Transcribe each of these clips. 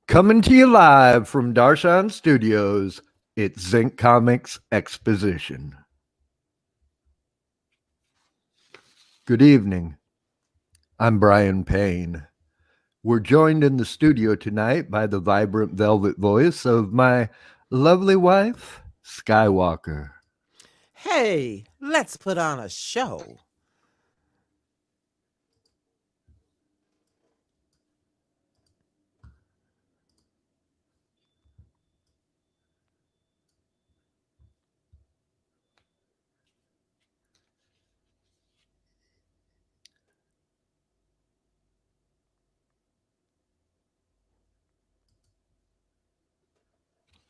Coming to you live from Darshan Studios, it's Zinc Comics Exposition. Good evening. I'm Brian Payne. We're joined in the studio tonight by the vibrant velvet voice of my lovely wife, Skywalker. Hey, let's put on a show.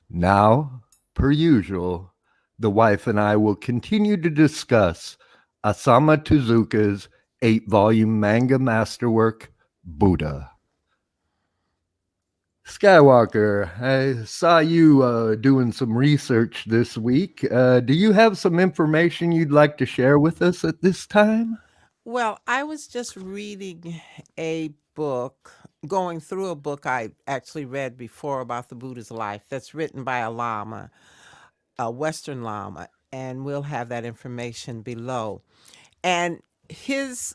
Now, per usual, the wife and I will continue to discuss Asama Tezuka's 8-volume manga masterwork, Buddha. Skywalker, I saw you doing some research this week. Do you have some information you'd like to share with us at this time? Well, I was just reading a book, going through a book I actually read before about the Buddha's life that's written by a Lama, a Western Lama, and we'll have that information below. And his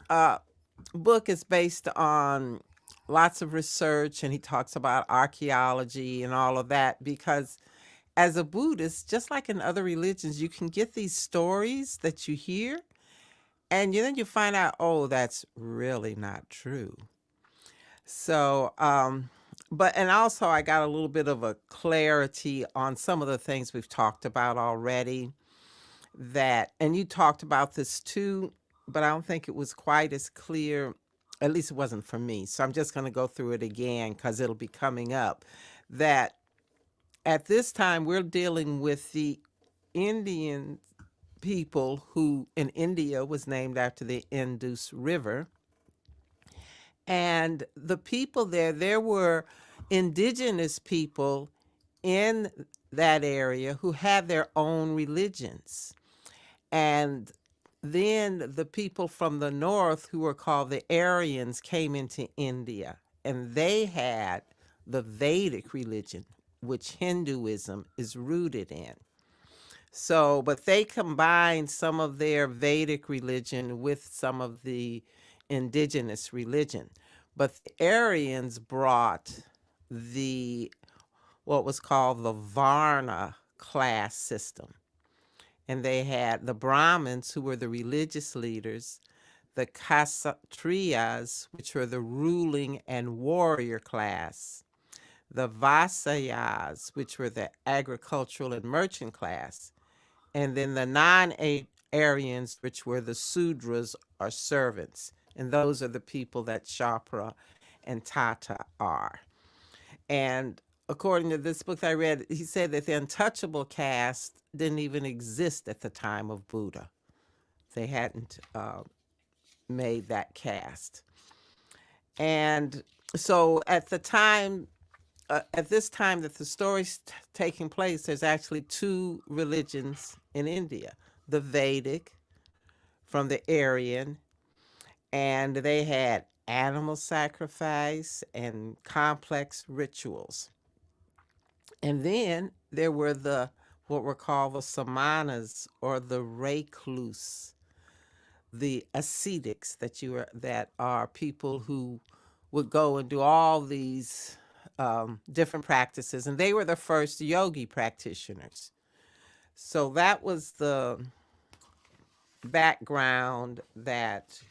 book is based on lots of research, and he talks about archaeology and all of that because as a Buddhist, just like in other religions, you can get these stories that you hear, and then you find out, oh, that's really not true. So, but and also I got a little bit of a clarity on some of the things we've talked about already. And you talked about this too, but I don't think it was quite as clear. At least it wasn't for me. So I'm just going to go through it again because it'll be coming up. That at this time we're dealing with the Indian people who in India was named after the Indus River. And the people there were indigenous people in that area who had their own religions. And then the people from the north, who were called the Aryans, came into India, and they had the Vedic religion, which Hinduism is rooted in. So, but they combined some of their Vedic religion with some of the indigenous religion. But the Aryans brought the what was called the Varna class system. And they had the Brahmins, who were the religious leaders, the Kshatriyas, which were the ruling and warrior class, the Vaishyas, which were the agricultural and merchant class, and then the non-Aryans, which were the Sudras or servants. And those are the people that Shapra and Tata are. And according to this book that I read, he said that the untouchable caste didn't even exist at the time of Buddha. They hadn't made that caste. And so at this time that the story's taking place, there's actually two religions in India: the Vedic from the Aryan, and they had animal sacrifice and complex rituals. And then there were the what were called the samanas or the recluse, the ascetics that are people who would go and do all these different practices, and they were the first yogi practitioners. So that was the background that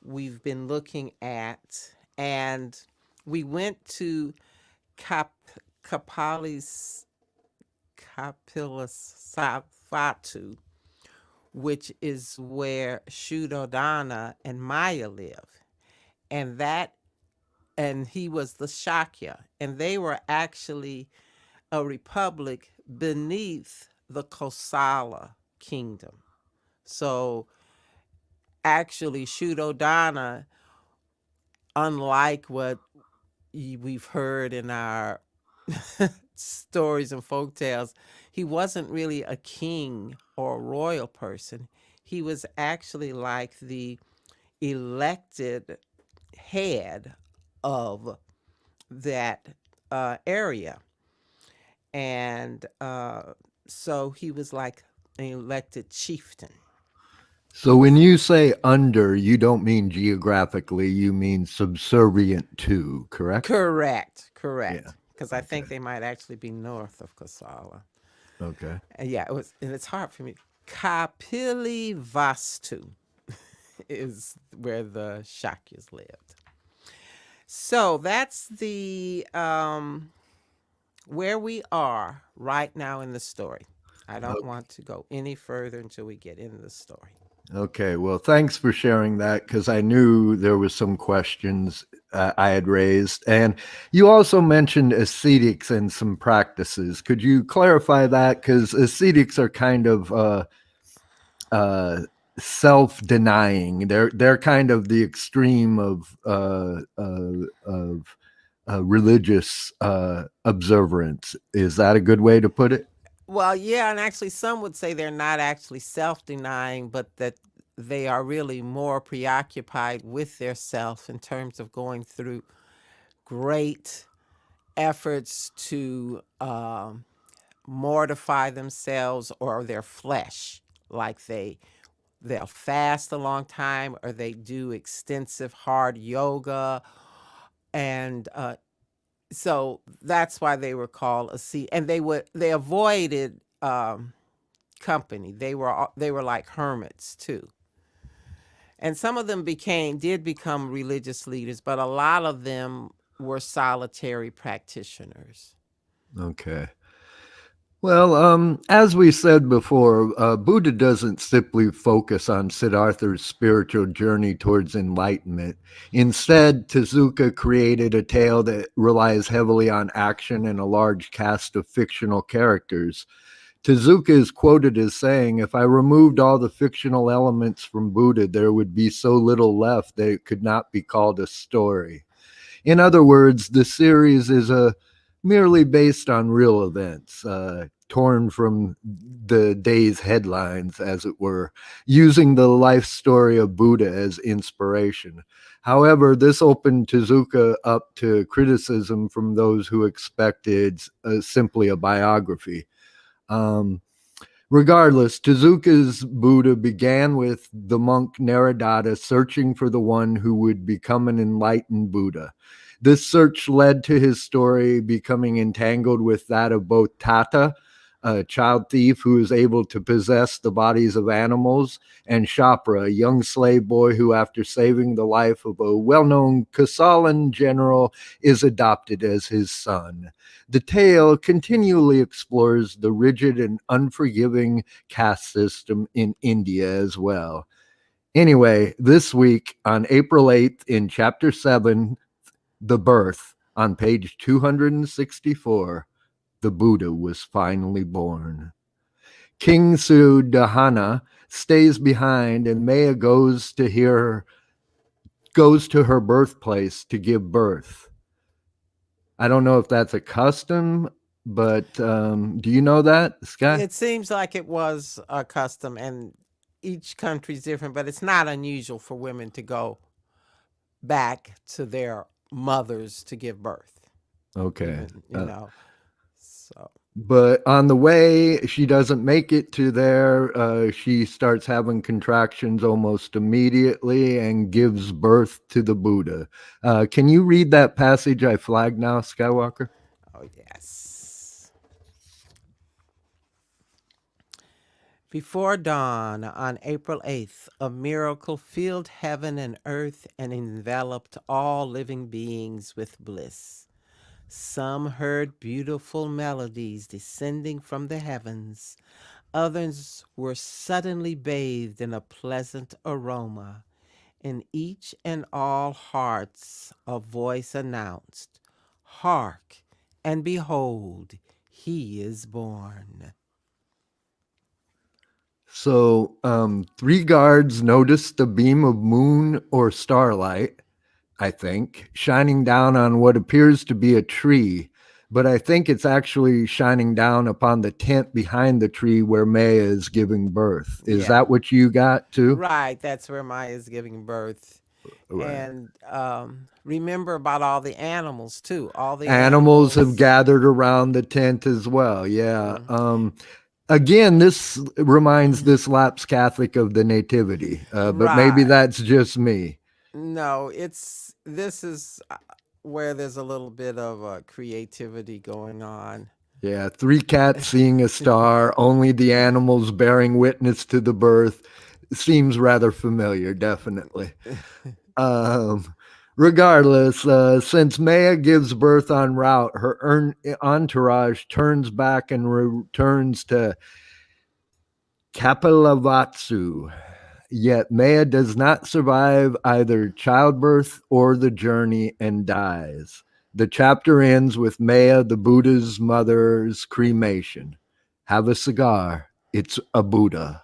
we've been looking at, and we went to Cap Kapali's Kapilasavatu, which is where Shuddhodana and Maya live. And he was the Shakya, and they were actually a republic beneath the Kosala kingdom. So actually, Shuddhodana, unlike what we've heard in our stories and folk tales, he wasn't really a king or a royal person. He was actually like the elected head of that area. And so he was like an elected chieftain. So when you say under, you don't mean geographically, you mean subservient to, correct? Correct, Yeah. correct. Because I Okay. think they might actually be north of Kosala. Okay. And yeah, it was, and it's hard for me. Kapili Vastu is where the Shakyas lived. So that's the where we are right now in the story. I don't want to go any further until we get into the story. Okay, well, thanks for sharing that because I knew there was some questions I had raised, and you also mentioned ascetics and some practices. Could you clarify that? Because ascetics are kind of uh, self-denying. They're kind of the extreme of religious observance. Is that a good way to put it? Well, yeah, and actually, some would say they're not actually self denying, but that they are really more preoccupied with their self in terms of going through great efforts to mortify themselves or their flesh. Like they'll fast a long time, or they do extensive hard yoga, and so that's why they were called a sea. And they avoided company. They were like hermits too. And some of them did become religious leaders, but a lot of them were solitary practitioners. Okay. Well, as we said before, Buddha doesn't simply focus on Siddhartha's spiritual journey towards enlightenment. Instead, Tezuka created a tale that relies heavily on action and a large cast of fictional characters. Tezuka is quoted as saying, "If I removed all the fictional elements from Buddha, there would be so little left that it could not be called a story." In other words, the series is merely based on real events, torn from the day's headlines, as it were, using the life story of Buddha as inspiration. However, this opened Tezuka up to criticism from those who expected simply a biography. Um, Regardless, Tezuka's Buddha began with the monk Naradatta searching for the one who would become an enlightened Buddha. This search led to his story becoming entangled with that of both Tata, a child thief who is able to possess the bodies of animals, and Shapra, a young slave boy who, after saving the life of a well known Kosalan general, is adopted as his son. The tale continually explores the rigid and unforgiving caste system in India as well. Anyway, this week on April 8th, in Chapter 7, The Birth, on page 264, the Buddha was finally born. King Sudahana stays behind, and Maya goes to her birthplace to give birth. I don't know if that's a custom, but do you know that, Sky? It seems like it was a custom, and each country's different, but it's not unusual for women to go back to their mothers to give birth, Okay. even, so. But on the way, she doesn't make it to there. She starts having contractions almost immediately and gives birth to the Buddha. Can you read that passage I flagged now, Skywalker? Oh, yes. Before dawn on April 8th, a miracle filled heaven and earth and enveloped all living beings with bliss. Some heard beautiful melodies descending from the heavens. Others were suddenly bathed in a pleasant aroma. In each and all hearts a voice announced, "Hark, and behold, he is born." So, three guards noticed a beam of moon or starlight, I think, shining down on what appears to be a tree, but I think it's actually shining down upon the tent behind the tree where Maya is giving birth. Is Yeah, that what you got too? right. That's where Maya's giving birth. Right. And remember about all the animals too. All the Animals have animals. gathered around the tent as well. Yeah. Mm, Again, this reminds this lapsed Catholic of the Nativity, but maybe right. that's just me. No, this is where there's a little bit of creativity going on. Yeah, three cats seeing a star, only the animals bearing witness to the birth seems rather familiar, definitely. Um, Regardless, since Maya gives birth en route, her entourage turns back and returns to Kapilavattsu. Yet Maya does not survive either childbirth or the journey and dies. The chapter ends with Maya, the Buddha's mother's cremation. Have a cigar. It's a Buddha.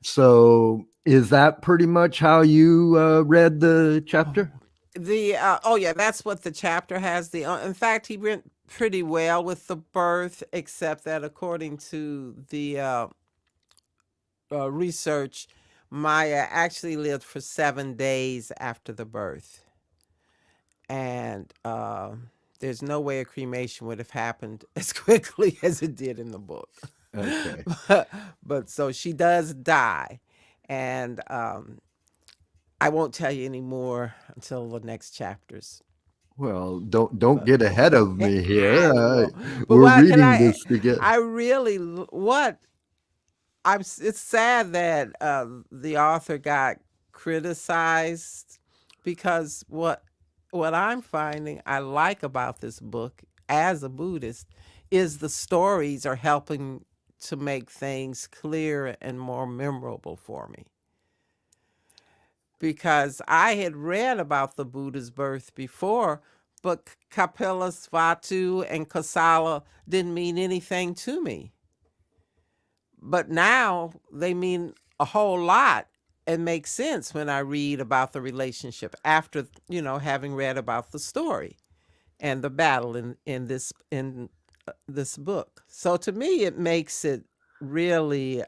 So, is that pretty much how you read the chapter? The oh yeah, that's what the chapter has. The in fact, he went pretty well with the birth, except that according to the research, Maya actually lived for 7 days after the birth, and there's no way a cremation would have happened as quickly as it did in the book. Okay. but so she does die, and I won't tell you any more until the next chapters. Well, don't But get ahead of me I here. will. But We're what can reading I? this together. I really what it's sad that the author got criticized because what I'm finding I like about this book as a Buddhist is the stories are helping to make things clearer and more memorable for me. Because I had read about the Buddha's birth before, but Kapilavatthu and Kosala didn't mean anything to me. But now they mean a whole lot and make sense when I read about the relationship after, having read about the story and the battle in this book. So to me it makes it really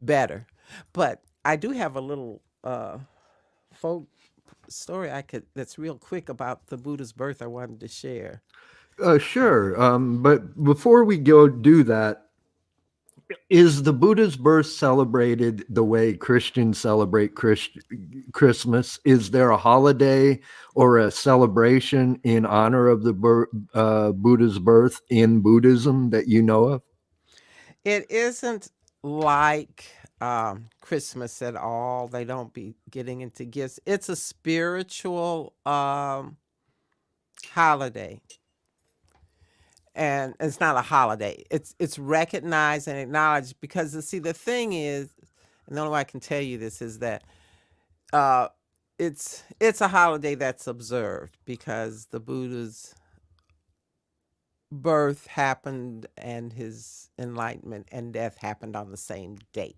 better. But I do have a little folk story I could that's real quick about the Buddha's birth I wanted to share. Sure. But before we go do that, is the Buddha's birth celebrated the way Christians celebrate Christmas? Is there a holiday or a celebration in honor of the Buddha's birth in Buddhism that you know of? It isn't like Christmas at all. They don't be getting into gifts. It's a spiritual holiday. And it's not a holiday. It's recognized and acknowledged because see the thing is, and the only way I can tell you this is that uh, it's a holiday that's observed because the Buddha's birth happened and his enlightenment and death happened on the same date.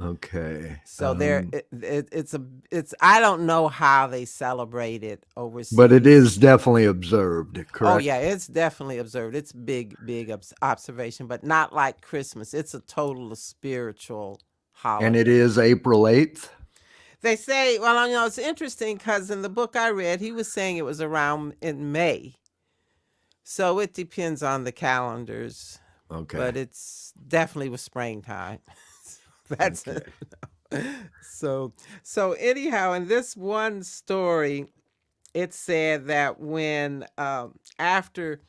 Okay. So it's I don't know how they celebrate it But it overseas. is definitely observed, Oh correct? yeah, it's definitely observed. It's big observation, but not like Christmas. It's a total spiritual And it holiday. is April 8th? They say, well, it's interesting because in the book I read, he was saying it was around in May. So it depends on the calendars, Okay. but it's definitely was springtime. That's it. Okay. So so anyhow, in this one story, it said that when after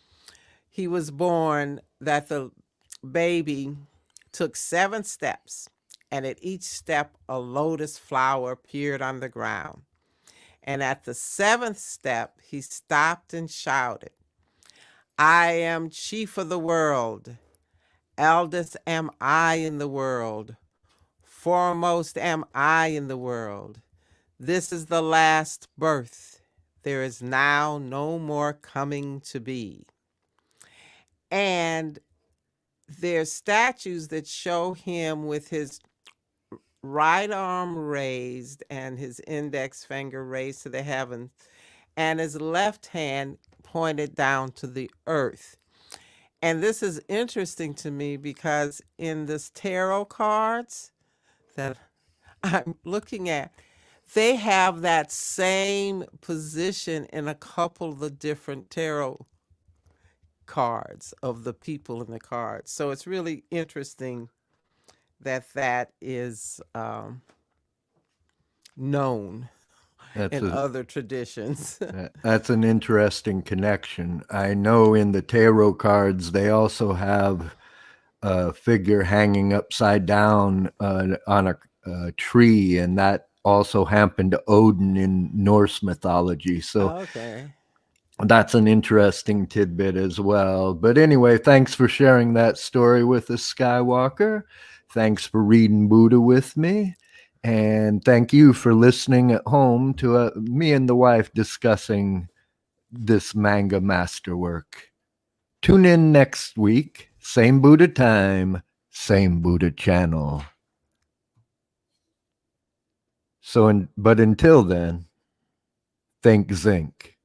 he was born, that the baby took 7 steps, and at each step a lotus flower appeared on the ground. And at the 7th step, he stopped and shouted, "I am chief of the world. Eldest am I in the world. Foremost am I in the world. This is the last birth. There is now no more coming to be." And there's statues that show him with his right arm raised and his index finger raised to the heavens and his left hand pointed down to the earth. And this is interesting to me because in this tarot cards that I'm looking at, they have that same position in a couple of the different tarot cards of the people in the cards. So it's really interesting that that is known That's in a other traditions. that's an interesting connection. I know in the tarot cards they also have a figure hanging upside down on a tree, and that also happened to Odin in Norse mythology. So Okay. that's an interesting tidbit as well. But anyway, thanks for sharing that story with us, Skywalker. Thanks for reading Buddha with me. And thank you for listening at home to me and the wife discussing this manga masterwork. Tune in next week, same Buddha time, same Buddha channel. But until then, think Zinc,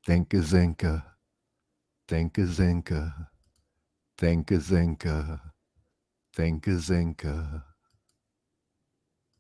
think a Zinca, think a Zinca, think a Zinca, think a Zinca.